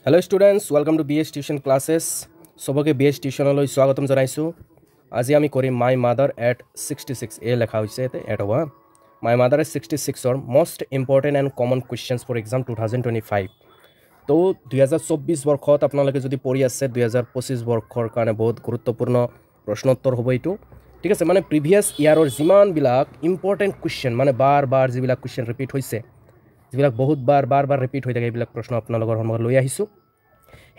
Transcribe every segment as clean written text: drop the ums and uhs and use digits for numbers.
Hello students, welcome to BS Tuition classes. সবকে BS Tuition লৈ স্বাগতম জনাইছো। আজি আমি কৰিম My Mother at 66 এ লেখা হৈছে এতে এট হ'ব। My Mother at 66 or most important and common questions for exam 2025. তো 2024 বৰ্ষত আপোনালোকে যদি পঢ়ি আছে 2025 বৰ্ষৰ কাৰণে বহুত গুৰুত্বপূৰ্ণ প্ৰশ্নোত্তৰ হ'ব এইটো। ঠিক আছে, মানে প্ৰিভিয়াস ইয়াৰৰ যিমান বিলাক ইম্পৰ্টেন্ট কোৱেশ্চন মানে বাৰ যিবিলাক কোৱেশ্চন ৰিপিট হৈছে যিবিলাক বহুত বাৰ ৰিপিট হৈ থাকে এইবিলাক প্ৰশ্ন আপোনালোকৰ সন্মুখত লৈ আহিছো।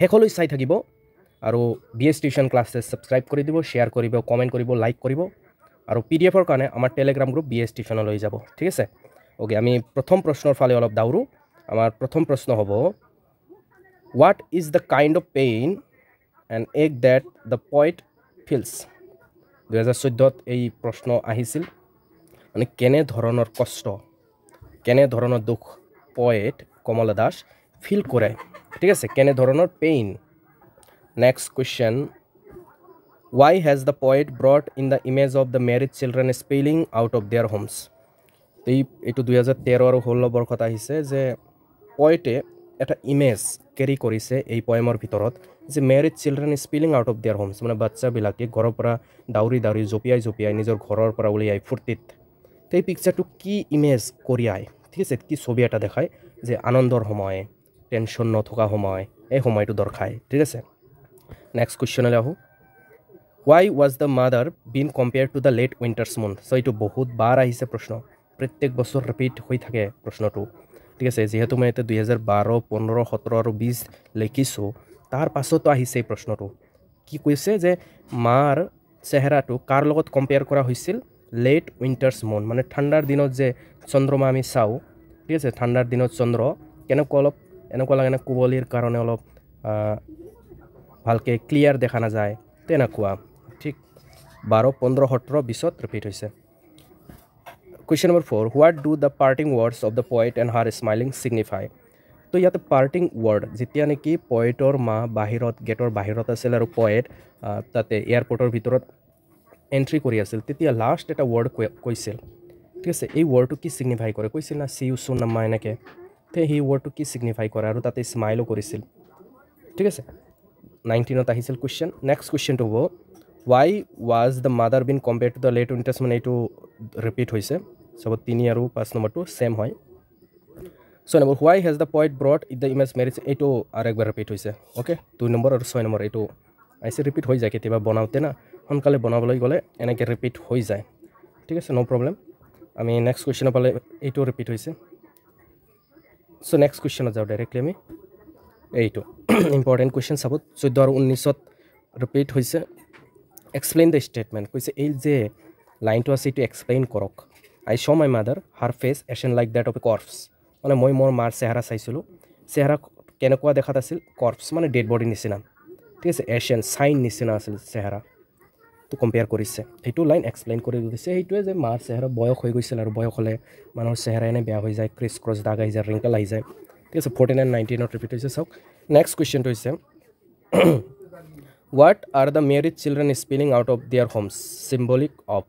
হেকলৈ চাই থাকিব আৰু BS টিউশন ক্লাছেছ সাবস্ক্ৰাইব কৰি দিব, শেয়াৰ কৰিব, কমেন্ট কৰিব, লাইক কৰিব আৰু পিডিএফৰ কাৰণে আমাৰ টেলিগ্ৰাম গ্ৰুপ BS টিউশন লৈ যাব। ঠিক আছে, ওকে, আমি প্ৰথম প্ৰশ্নৰ ফালে অলপ দাউৰো। আমাৰ প্ৰথম প্ৰশ্ন হ'ব, what is the kind of pain and ache that the poet feels? 2014 এই প্ৰশ্ন আহিছিল, মানে কেনে ধৰণৰ কষ্ট, কেনে ধৰণৰ দুখ poet কমলা দাস ফিল কৰে। ঠিক আছে, কেনে ধৰণৰ pain. Next question, why has the poet brought in the image of the married children spilling out of their homes? এইটো 2013 আৰু 16 বৰ্ষত আহিছে যে পয়েটে এটা ইমেজ কেৰি কৰিছে এই পয়েমৰ ভিতৰত যে married children spilling out of their homes, মানে বাচ্চাবিলাকে ঘৰৰ পৰা দাউৰি জঁপিয়াই নিজৰ ঘৰৰ পৰা উলিয়াই ফূৰ্তিত। এই পিকচাৰটো কি ইমেজ কঢ়িয়ায়, ঠিক আছে, কি ছবি এটা দেখায় যে আনন্দৰ সময়, টেনশ্যন নথকা সময়, এই সময়টো দৰ্শায়। ঠিক আছে, নেক্সট কুৱেশ্যনলৈ আহোঁ। Why was the mother being compared to the late winter's moon? So এইটো বহুত বাৰ আহিছে প্ৰশ্ন, প্ৰত্যেক বছৰ ৰিপিট হৈ থাকে প্ৰশ্নটো। ঠিক আছে, যিহেতু মই এতিয়া 2012, 15, 17 আৰু 20 লিখিছোঁ, তাৰ পাছতো আহিছে এই প্ৰশ্নটো। কি কৈছে যে মাৰ চেহেৰাটো কাৰ লগত কম্পেয়াৰ কৰা হৈছিল? লেট উইণ্টাৰ্ছ মুন, মানে ঠাণ্ডাৰ দিনত যে চন্দ্ৰমা আমি চাওঁ। ঠিক আছে, ঠাণ্ডাৰ দিনত চন্দ্ৰ কেনেকুৱা অলপ এনেকুৱা লাগে না কুঁৱলীৰ কাৰণে অলপ ভালকৈ ক্লিয়াৰ দেখা নাযায়, তেনেকুৱা। ঠিক 12, 15, 17, 20 ৰিপিট হৈছে। Question number 4, what do the parting words of the poet and her smiling signify? তো ইয়াতে পাৰ্টিং ৱৰ্ড, যেতিয়া নেকি পয়েটৰ মা গেটৰ বাহিৰত আছিল আৰু পয়েট তাতে এয়াৰপৰ্টৰ ভিতৰত এণ্ট্ৰি কৰি আছিল, তেতিয়া লাষ্ট এটা ৱৰ্ড কৈছিল। ঠিক আছে, এই ৱৰ্ডটো কি ছিগনিফাই কৰে? কৈছিল না চি ইউ চুন নাম্মা এনেকৈ। তো সেই ৱৰ্ডটো কি ছিগনিফাই কৰে আৰু তাতে স্মাইলো কৰিছিল। ঠিক আছে, 19ত আহিছিল কুৱেশ্যন। নেক্সট কুৱেশ্যনটো হ'ব, why was the mother been compared to the late winters, মানে এইটো ৰিপিট হৈছে চবত 3 আৰু 5 নম্বৰটো ছেম হয়। ছয় number, why has the poet brought it the image marriage, এইটো আৰু একবাৰ ৰিপিট হৈছে। অ'কে, 2 নম্বৰ আৰু 6 নম্বৰ এইটো আহিছে, ৰিপিট হৈ যায় কেতিয়াবা বনাওঁতে না, সোনকালে বনাবলৈ গ'লে এনেকৈ ৰিপিট হৈ যায়। ঠিক আছে, ন' প্ৰব্লেম। আমি নেক্সট কুৱেশ্যনৰ পালে এইটো ৰিপিট হৈছে। চ' নেক্সট কুৱেশ্যনত যাওঁ ডাইৰেক্টলি আমি। এইটো ইম্পৰ্টেণ্ট কুৱেশ্যন চাব, 14 আৰু 19ত ৰিপিট হৈছে। এক্সপ্লেইন দ্য ষ্টেটমেণ্ট, কৈছে এই যে লাইনটো আছে এইটো এক্সপ্লেইন কৰক। I saw' my mother her face ashen like that of a corpse, মানে মই মোৰ মাৰ চেহেৰা চাইছিলোঁ, চেহেৰা কেনেকুৱা দেখাত আছিল? কৰ্পছ মানে ডেড বডিৰ নিচিনা। ঠিক আছে, এশ্যন চাইন নিচিনা আছিল চেহেৰা, তো কম্পেয়াৰ কৰিছে। সেইটো লাইন এক্সপ্লেইন কৰি দিছে, সেইটোৱে যে মাৰ চেহেৰা বয়স হৈ গৈছিল আৰু বয়স হ'লে মানুহৰ চেহেৰা এনে বেয়া হৈ যায়, ক্ৰছ দাগ আহি যায়, ৰিংকল আহি যায়। ঠিক আছে, 49 আৰু 19ত ৰিপিট হৈছে। চাওক নেক্সট কুৱেশ্যনটো হৈছে, what are the married children spilling out of their homes symbolic of?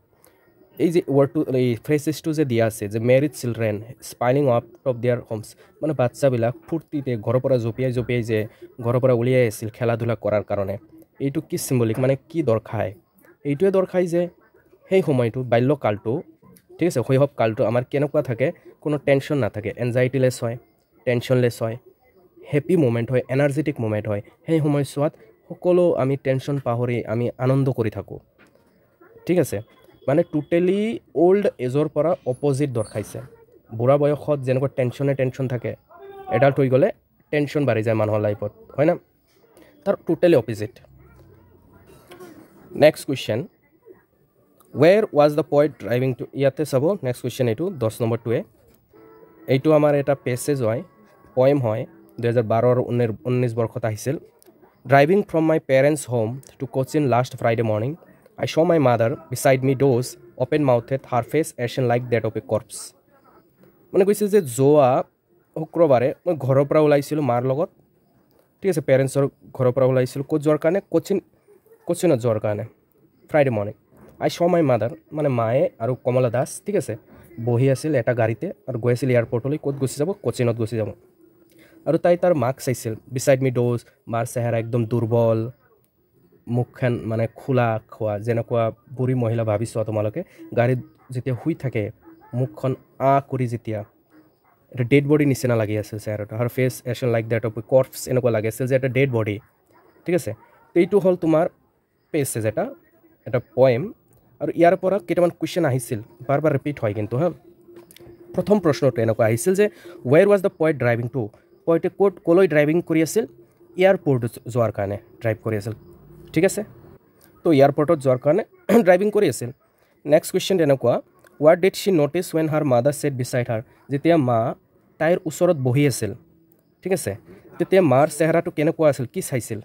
এই যে ৱৰ্ডটো, এই ফ্ৰেজেছটো যে দিয়া আছে যে married children spilling out of their homes, মানে বাচ্চাবিলাক ফূৰ্তিতে ঘৰৰ পৰা জঁপিয়াই যে ঘৰৰ পৰা উলিয়াই আছিল খেলা ধূলা কৰাৰ কাৰণে, এইটো কি চিম্বলিক, মানে কি দৰ্শায়? এইটোৱে দৰ্শায় যে সেই সময়টো বাল্যকালটো, ঠিক আছে, শৈশৱকালটো আমাৰ কেনেকুৱা থাকে? কোনো টেনশ্যন নাথাকে, এনজাইটিলেছ হয়, টেনশ্যনলেছ হয়, হেপী মুমেণ্ট হয়, এনাৰ্জেটিক মুমেণ্ট হয়। সেই সময়ছোৱাত সকলো আমি টেনশ্যন পাহৰি আমি আনন্দ কৰি থাকোঁ। ঠিক আছে, মানে টোটেলি অল্ড এজৰ পৰা অপজিট দৰ্শাইছে। বুঢ়া বয়সত যেনেকুৱা টেনশ্যন থাকে, এডাল্ট হৈ গ'লে টেনশ্যন বাঢ়ি যায় মানুহৰ লাইফত, হয় না? তাৰ totally opposite. Next question, where was the poet driving to? ইয়াতে চাব নেক্সট কুৱেশ্যন, এইটো 10 নম্বৰটোৱে। এইটো আমাৰ এটা পেছেজ হয়, পয়েম হয়, 2012 আৰু 19 বৰ্ষত আহিছিল। Driving from my parents home to Cochin last Friday morning, I saw' my mother beside me doze open mouthed her face ashen like that of a corpse, মানে কৈছে যে যোৱা শুক্ৰবাৰে মই ঘৰৰ পৰা ওলাইছিলোঁ মাৰ লগত। ঠিক আছে, পেৰেণ্টছৰ ঘৰৰ পৰা ওলাইছিলোঁ ক'ত যোৱাৰ কাৰণে? কোচিনত যোৱাৰ কাৰণে, Friday morning. I saw' my mother, মানে মায়ে আৰু কমলা দাস, ঠিক আছে, বহি আছিল এটা গাড়ীতে আৰু গৈ আছিল এয়াৰপৰ্টলৈ। ক'ত গুচি যাব? কোচিনত গুচি যাব। আৰু তাই তাৰ মাক চাইছিল বিসাইড মি ডোজ মাৰ চেহেৰা একদম দুৰ্বল মুখখন মানে খোলা খোৱা যেনেকুৱা বুঢ়ী মহিলা ভাবিছোৱা তোমালোকে গাড়ীত যেতিয়া শুই থাকে মুখখন কৰি যেতিয়া এটা ডেড বডি নিচিনা লাগি আছিল চেহেৰাটো her face ashen like that of corpse এনেকুৱা লাগি আছিল যে এটা ডেড বডি ঠিক আছে এইটো হ'ল তোমাৰ পেছেজ এটা পয়েম আৰু ইয়াৰ পৰা কেইটামান কুৱেশ্যন আহিছিল বাৰ বাৰ ৰিপিট হয় কিন্তু হা প্ৰথম প্ৰশ্নটো এনেকুৱা আহিছিল যে where was the poet driving to পয়েটে ক'লৈ ড্ৰাইভিং কৰি আছিল এয়াৰপৰ্টত যোৱাৰ কাৰণে ড্ৰাইভ কৰি আছিল ঠিক আছে তো এয়াৰপৰ্টত যোৱাৰ কাৰণে ড্ৰাইভিং কৰি আছিল নেক্সট কুৱেশ্যন এনেকুৱা what did she notice when her mother sat beside her যেতিয়া মা তাইৰ ওচৰত বহি আছিল ঠিক আছে তেতিয়া মাৰ চেহেৰাটো কেনেকুৱা আছিল কি চাইছিল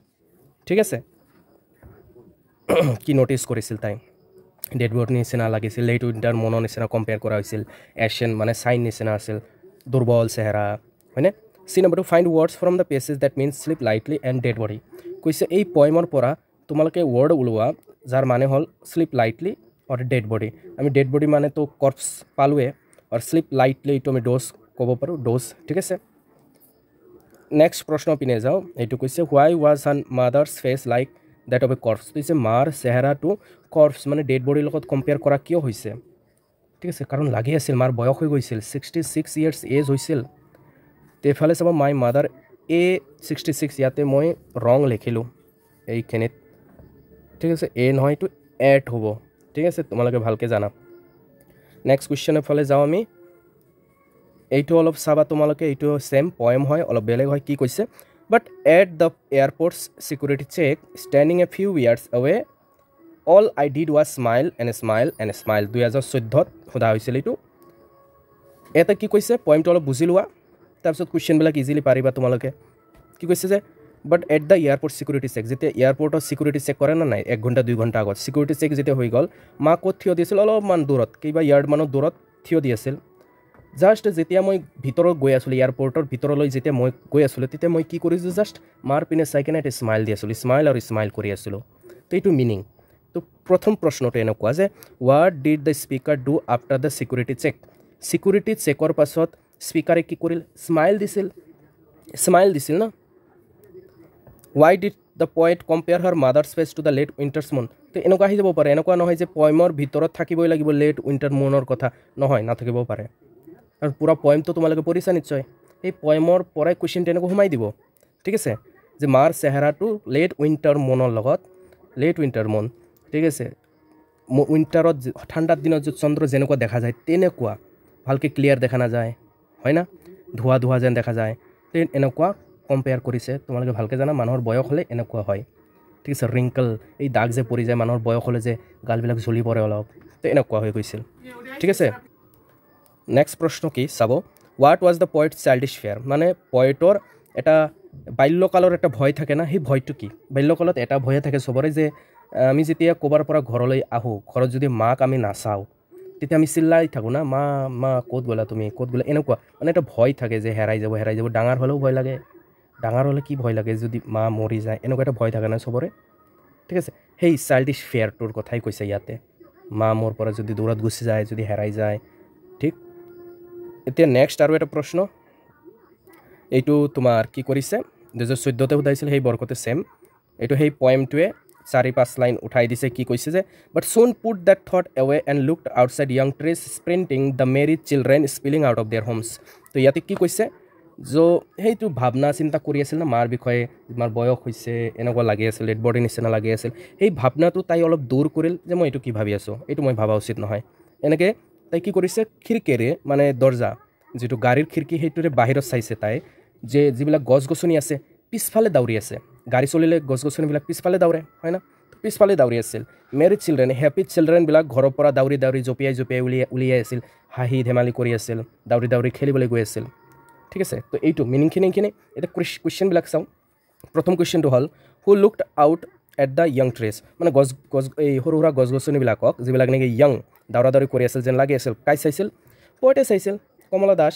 ঠিক আছে কি ন'টিছ কৰিছিল তাই ডেড বডি নিচিনা লাগিছিল লেট উইণ্টাৰ মনৰ নিচিনা কম্পেয়াৰ কৰা হৈছিল এছিয়ান মানে চাইন নিচিনা আছিল দুৰ্বল চেহেৰা হয়নে C number two find words from the passage that means sleep lightly and dead body কৈছে এই পয়েমৰ পৰা তোমালোকে ৱৰ্ড ওলোৱা যাৰ মানে হ'ল শ্লিপ লাইটলি অৰ ডেড বডি আমি ডেড বডি মানে তো কৰ্পছ পালোৱে আৰু শ্লিপ লাইটলি এইটো আমি ড'জ ক'ব পাৰোঁ ড'জ ঠিক আছে নেক্সট প্ৰশ্ন পিনে যাওঁ এইটো কৈছে হোৱাই ৱাজ হান mothers face like that of a corps কৈছে মাৰ চেহেৰাটো কৰ্পছ মানে ডেড বডিৰ লগত কম্পেয়াৰ কৰা কিয় হৈছে ঠিক আছে কাৰণ লাগি আছিল মাৰ বয়স হৈ গৈছিল 66 ইয়াৰ্ছ এজ হৈছিল তেফালে চাব মাই মাদাৰ 66 ইয়াতে মই ৰং লিখিলোঁ এইখিনিত ঠিক আছে নহয় এইটো এড হ'ব ঠিক আছে তোমালোকে ভালকৈ জানা নেক্সট কুৱেশ্যনৰ ফালে যাওঁ আমি এইটো অলপ চাবা তোমালোকে এইটো সেম পয়েম হয় অলপ বেলেগ হয় কি কৈছে but at the airport's security check standing a few yards away all I did was smile and smile 2014ত সোধা হৈছিল এইটো এটা কি কৈছে পয়েমটো অলপ বুজি লোৱা তাৰপিছত কুৱেশ্যনবিলাক ইজিলি পাৰিবা তোমালোকে কি কৈছে যে but at the airport security check যেতিয়া এয়াৰপৰ্টত সিকিউৰিটি চেক কৰে না নাই 1 ঘণ্টা 2 ঘণ্টা আগত সিকিউৰিটি চেক যেতিয়া হৈ গ'ল মা ক'ত থিয় দিছিল অলপমান দূৰত কিবা ইয়াৰ্ডমানৰ দূৰত থিয় দি আছিল জাষ্ট যেতিয়া মই ভিতৰত গৈ আছিলোঁ এয়াৰপৰ্টৰ ভিতৰলৈ যেতিয়া মই গৈ আছিলোঁ তেতিয়া মই কি কৰিছোঁ জাষ্ট মাৰ পিনে চাই কিনে এটা স্মাইল দি আছিলোঁ স্মাইল কৰি আছিলোঁ তো এইটো মিনিং তো প্ৰথম প্ৰশ্নটো এনেকুৱা যে what did the speaker do after the security চেকৰ পাছত স্পীকাৰে কি কৰিল স্মাইল দিছিল না why did the poet compare her mother's face to the late winter's moon তো এনেকুৱা আহি যাব পাৰে এনেকুৱা নহয় যে পয়েমৰ ভিতৰত থাকিবই লাগিব লেট উইণ্টাৰ মুনৰ কথা নহয় নাথাকিব পাৰে আৰু পুৰা পয়েমটো তোমালোকে পঢ়িছা নিশ্চয় এই পয়েমৰ পৰাই কুৱেশ্যন তেনেকৈ সোমাই দিব ঠিক আছে যে মাৰ চেহেৰাটো লেট উইণ্টাৰ মুনৰ লগত লেট উইণ্টাৰ মুন ঠিক আছে উইণ্টাৰত ঠাণ্ডাৰ দিনত যে চন্দ্ৰ যেনেকুৱা দেখা যায় তেনেকুৱা ভালকৈ ক্লিয়াৰ দেখা নাযায় হয় না ধোৱা যেন দেখা যায় এনেকুৱা কম্পেয়াৰ কৰিছে তোমালোকে ভালকৈ জানা মানুহৰ বয়স হ'লে এনেকুৱা হয় ঠিক আছে ৰিংকল এই দাগ যে পৰি যায় মানুহৰ বয়স হ'লে যে গালবিলাক জ্বলি পৰে অলপ তো এনেকুৱা হৈ গৈছিল ঠিক আছে নেক্সট প্ৰশ্ন কি চাব what was the poet childish fair মানে পয়েটৰ এটা বাল্যকালৰ এটা ভয় থাকে না সেই ভয়টো কি বাল্যকালত এটা ভয়ে থাকে চবৰে যে আমি যেতিয়া ক'বাৰ পৰা ঘৰলৈ আহোঁ ঘৰত যদি মাক আমি নাচাওঁ তেতিয়া আমি চিল্লাই থাকোঁ না মা ক'ত গ'লা তুমি ক'ত গ'লা এনেকুৱা মানে এটা ভয় থাকে যে হেৰাই যাব ডাঙৰ হ'লেও ভয় লাগে ডাঙৰ হ'লে কি ভয় লাগে যদি মা মৰি যায় এনেকুৱা এটা ভয় থাকে না চবৰে ঠিক আছে সেই চাইল্ডিছ ফেয়াৰটোৰ কথাই কৈছে ইয়াতে মা মোৰ পৰা যদি দূৰত গুচি যায় যদি হেৰাই যায় ঠিক এতিয়া নেক্সট আৰু এটা প্ৰশ্ন এইটো তোমাৰ কি কৰিছে 2014তে সোধাইছিল সেই বৰ্ষতে ছেম এইটো সেই পয়েমটোৱে 4-5 লাইন উঠাই দিছে কি কৈছে যে but soon put that thought away and looked outside young trees sprinting the merry children spilling out of their homes তো ইয়াতে কি কৈছে সেইটো ভাৱনা চিন্তা কৰি আছিল না মাৰ বিষয়ে মাৰ বয়স হৈছে এনেকুৱা লাগি আছিল ডেড বডি নিচিনা লাগি আছিল সেই ভাৱনাটো তাই অলপ দূৰ কৰিল যে মই এইটো কি ভাবি আছোঁ এইটো মই ভাবা উচিত নহয় এনেকৈ তাই কি কৰিছে খিৰিকীৰে মানে দৰ্জা যিটো গাড়ীৰ খিৰিকী সেইটোৰে বাহিৰত চাইছে তাই যে যিবিলাক গছ গছনি আছে পিছফালে দাউৰি আছে গাড়ী চলিলে গছ গছনিবিলাক পিছফালে দাউৰে হয় না পিছফালে দাউৰি আছিল মেৰিড চিলড্ৰেন হেপী চিলড্ৰেনবিলাক ঘৰৰ পৰা দাউৰি জঁপিয়াই উলিয়াই আছিল হাঁহি ধেমালি কৰি আছিল দাউৰি খেলিবলৈ গৈ আছিল ঠিক আছে তো এইটো মিনিংখিনি এতিয়া কুৱেশ্যনবিলাক চাওঁ প্ৰথম কুৱেশ্যনটো হ'ল who looked out at the young trees মানে এই সৰু সুৰা গছ গছনিবিলাকক যিবিলাক নেকি য়ং দাউৰি কৰি আছিল যেন লাগি আছিল কাই চাইছিল পয়েটে চাইছিল Kamala Das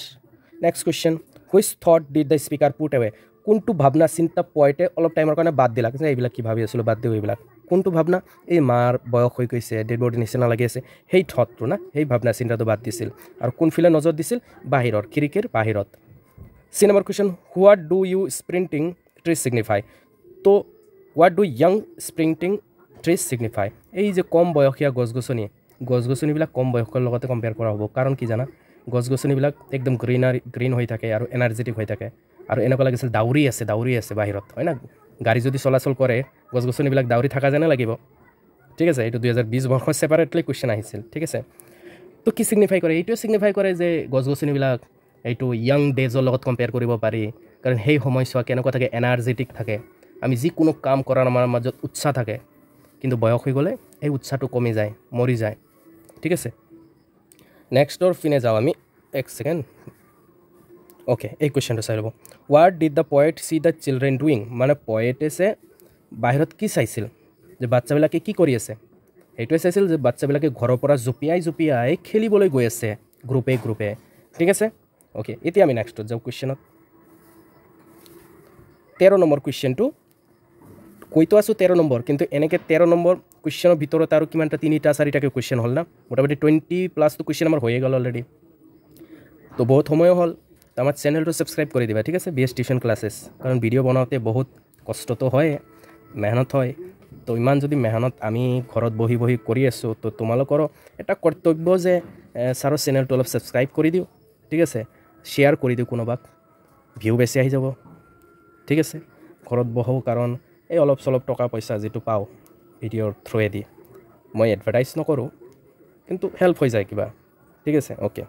next question which thought did the speaker put away কোনটো ভাৱনা চিন্তা পয়েটে অলপ টাইমৰ কাৰণে বাদ দিলাক যে এইবিলাক কি ভাবি আছিলোঁ বাদ দিওঁ এইবিলাক কোনটো ভাৱনা এই মাৰ বয়স হৈ গৈছে ডেড বডি নিচিনা লাগি আছে সেই থটটো না সেই ভাৱনা চিন্তাটো বাদ দিছিল আৰু কোনফালে নজৰ দিছিল বাহিৰৰ খিৰিকীৰ বাহিৰত C number question, what do you sprinting trees signify? তো what do young sprinting trees signify? এই যে কম বয়সীয়া গছ-গছনিবিলাক কম বয়সৰ লগতে কম্পেয়াৰ কৰা হ'ব কাৰণ কি জানা গছ-গছনিবিলাক একদম গ্ৰীন হৈ থাকে আৰু এনাৰ্জেটিক হৈ থাকে আৰু এনেকুৱা লাগিছিল দাউৰি আছে বাহিৰত হয় না গাড়ী যদি চলাচল কৰে গছ-গছনিবিলাক দাউৰি থকা যেনে লাগিব ঠিক আছে এইটো 2020 বৰ্ষৰ সেপাৰেটলি কোৱেশ্চন আহিছিল ঠিক আছে তো কি সিগনিফাই কৰে এইটো সিগনিফাই কৰে যে গছ-গছনিবিলাক এইটো ইয়াং ডেজৰ লগত কম্পেয়াৰ কৰিব পাৰি কাৰণ সেই সময়ছোৱা কেনেকুৱা থাকে এনাৰ্জেটিক থাকে আমি যি কোনো কাম কৰাৰ আমাৰ মাজত উৎসাহ থাকে কিন্তু বয়স হৈ গ'লে এই উৎসাহটো কমি যায় মৰি যায় ঠিক আছে নেক্সটৰ ফিনে যাওঁ আমি এক সেকেন্ড ওকে এই কোৱেশ্চনটো চাই লব what did the poet C the children doing মানে পয়েটেছে বাহিৰত কি চাইছিল যে বাচ্চাবিলাকে কি কৰি আছে এইটোৱে চাইছিল যে বাচ্চাবিলাকে ঘৰৰ পৰা জুপিয়াই খেলিবলৈ গৈ আছে গ্ৰুপে ঠিক আছে ওকে এতিয়া আমি নেক্সটত যাওঁ কোৱেশ্চনত 13 নম্বৰ কোৱেশ্চনটো কইতো আছো 13 নম্বৰ কিন্তু এনেকে 13 নম্বৰ কোৱেশ্চনৰ ভিতৰত আৰু কিমানটা 3টা 4টাকে কোৱেশ্চন হ'ল না মোটামুটি 20 প্লাস তো কোৱেশ্চন আমাৰ হৈয়ে গ'ল অলৰেডি তো বহুত সময় হ'ল আমাৰ চেনেলটো সাবস্ক্ৰাইব কৰি দিবা ঠিক আছে বিএছ টিউশন ক্লাसेस কাৰণ ভিডিও বনাওতে বহুত কষ্ট তো হয় মেহনত হয় তো ইমান যদি মেহনত আমি ঘৰত বহি কৰি আছো তো তোমালোকৰ এটা কৰ্তব্য যে সাৰৰ চেনেলটো অলপ সাবস্ক্ৰাইব কৰি দিও ঠিক আছে শেয়াৰ কৰি দিও কোনোবাক ভিউ বেছি আহি যাব ঠিক আছে ঘৰত বহো কাৰণ এই অলপ চলপ টকা পইচা যেটো পাও ভিডিওৰ থ্ৰুৱেদি মই এডভাৰটাইজ নকৰো কিন্তু হেল্প হৈ যায় কিবা ঠিক আছে ওকে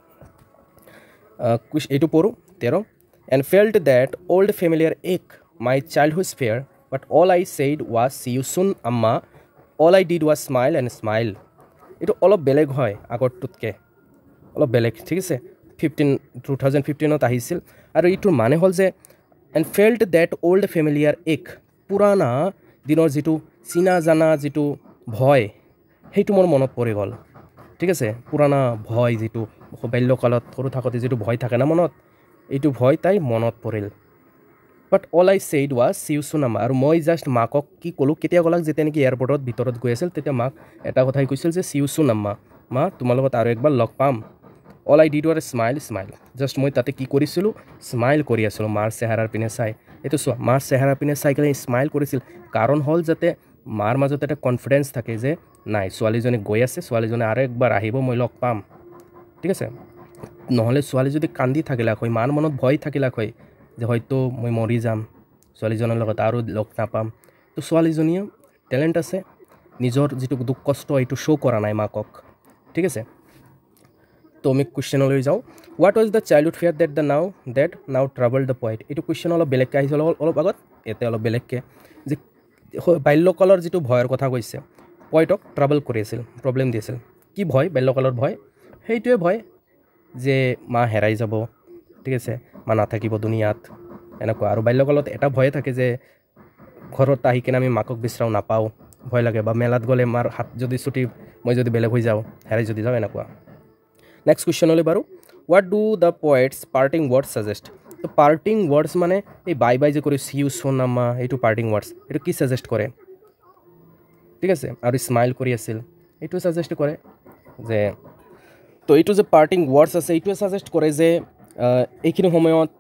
এইটো পঢ়ো 13 and felt that old familiar ache my childhood's fear but all I said was see you soon amma all I did was smile and smile এইটো অলপ বেলেগ হয় আগৰটোতকে অলপ বেলেগ ঠিক আছে 2015ত আহিছিল আৰু এইটোৰ মানে হ'ল যে and felt that old familiar ache পুৰানা দিনৰ যেটো চিনা জানা যেটো ভয় হেইটো মোৰ মনত পৰি গ'ল ঠিক আছে পুৰানা ভয় যেটো বাল্যকালত সৰু থাকতে যেটো ভয় থাকে না মনত এইটো ভয় তাই মনত পৰিল but all I said was see you soon Amma আৰু মই জাস্ট মাকক কি কলো কেতিয়া গলাক যেতে নেকি এয়াৰপৰ্টত ভিতৰত গৈ আছিল তেতিয়া মাক এটা কথাই কৈছিল যে সি ইউ সুন আম্মা মা তোমাৰ লগত আৰু একবাৰ লগ পাম all I did was smile just মই তাতে কি কৰিছিলো স্মাইল কৰি আছিল মাৰ চেহাৰাৰ পিনে চাই এটো চোৱা মাৰ চেহাৰাৰ পিনে চাই কেনে স্মাইল কৰিছিল কাৰণ হল যাতে মাৰ মাজত এটা কনফিডেন্স থাকে যে নাই ছোৱালীজনী গৈ আছে ছোৱালীজনী আৰু একবাৰ আহিব মই লগ পাম ঠিক আছে নহলে ছোৱালী যদি কান্দি থাকিলা হয় মাৰ মনত ভয় থাকিলা হয় যে হয়তো মই মৰি যাম ছোৱালীজনৰ লগত আৰু লগ নাপাম তো ছোৱালীজনীয়ে ট্যালেন্ট আছে নিজৰ যেটো দুখ কষ্ট এইটো শো কৰা নাই মাকক ঠিক আছে তো আমি কোৱেশ্চনলৈ যাও what was the childhood fear that now troubled the poet এইটো কোৱেশ্চন অলপ বেলেগ আহিছিল অলপ আগত এতে অলপ বেলেগকে যে বাল্যকালৰ যেটো ভয়ৰ কথা কৈছে পয়েটক ট্ৰাবল কৰিছিল প্ৰবলেম দিছিল কি ভয় বাল্যকালৰ ভয় হেইটোৱে ভয় যে মা হেৰাই যাব ঠিক আছে মা নাথাকিব দুনিয়াত এনেকুৱা আৰু বাল্যকালত এটা ভয় থাকে যে ঘৰত আহি কিনে আমি মাকক বিশ্ৰাম নাপাও ভয় লাগে বা মেলাত গলে মাৰ হাত যদি ছুটি মই যদি বেলেগ হৈ যাও হেৰাই যদি যাও এনেকুৱা নেক্সট কোৱেশ্চন হলে বাৰু what do the poets parting words suggest তো পার্টিং ওয়ার্ডস মানে এই বাই বাই যে করে সি ইউ সুন আম্মা এইটো পার্টিং ওয়ার্ডস এটা কি সাজেস্ট করে ঠিক আছে আৰু স্মাইল কৰি আছিল এইটো সাজেস্ট কৰে যে তো এইটো যে পাৰ্টিং ওয়াৰ্ডস আছে এইটো সাজেস্ট কৰে যে এইখিনি সময়ত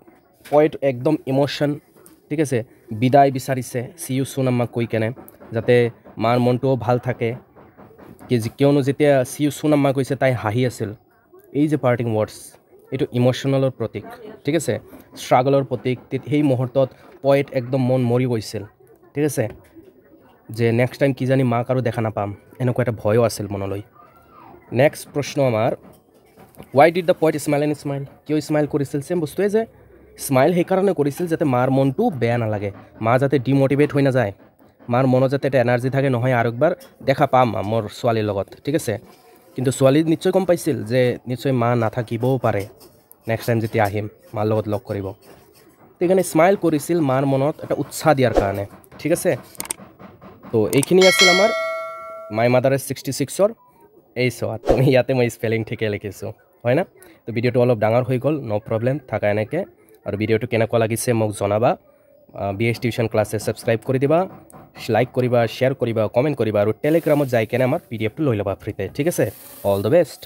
পয়েট একদম ইমোশন ঠিক আছে বিদায় বিচাৰিছে সি ইউ সুন আম্মা কৈ কেনে যাতে মাৰ মনটো ভাল থাকে কিয়নো যেতিয়া সি ইউ সুন আম্মা কৈছে তাই হাঁহি আছিল এই যে পার্টিং ওয়ার্ডস এইটো ইমোশনালৰ প্ৰতীক ঠিক আছে স্ট্ৰাগলৰ প্ৰতীক সেই মুহূৰ্তত পয়েট একদম মন মৰি গৈছিল ঠিক আছে যে নেক্সট টাইম কি জানি মাক আৰু দেখা নাপাম এনেকুৱা এটা ভয়ও আছিল মনলৈ নেক্সট প্ৰশ্ন আমাৰ why did the poet smile and smile কিয় স্মাইল কৰিছিল সেম বস্তুৱে যে স্মাইল সেই কাৰণে কৰিছিল যাতে মাৰ মনটো বেয়া নালাগে মা যাতে ডিমোটিভেট হৈ না যায় মাৰ মনত যাতে এটা এনাৰ্জি থাকে নহয় আৰু একবাৰ দেখা পাম মোৰ ছোৱালীৰ লগত ঠিক আছে কিন্তু ছোৱালী নিশ্চয় কম পাইছিল যে নিশ্চয় মা নাথাকিবও পাৰে নেক্সট টাইম যেতিয়া আহিম মাৰ লগত লগ কৰিব তেনে স্মাইল কৰিছিল মাৰ মনত এটা উৎসাহ দিয়াৰ কাৰণে ঠিক আছে তো এইখিনি আছিল আমাৰ মাই মাদাৰ 66 এই চোৱা তুমি ইয়াতে মই স্পেলিং ঠিকে লিখিছো হয় না তো ভিডিওটো অলপ ডাঙৰ হৈ গ'ল নো প্ৰবলেম থাকা এনেকে আৰু ভিডিওটো কেনেকুৱা লাগিছে মোক জনাবা বিএছ টিউশন ক্লাছে সাবস্ক্ৰাইব কৰি দিবা লাইক কৰিবা শেয়াৰ কৰিবা কমেন্ট কৰিবা আৰু টেলিগ্ৰামত যাই কেনে আমাৰ পিডিএফটো লৈ লবা ফ্ৰীতে ঠিক আছে অল দ্য বেষ্ট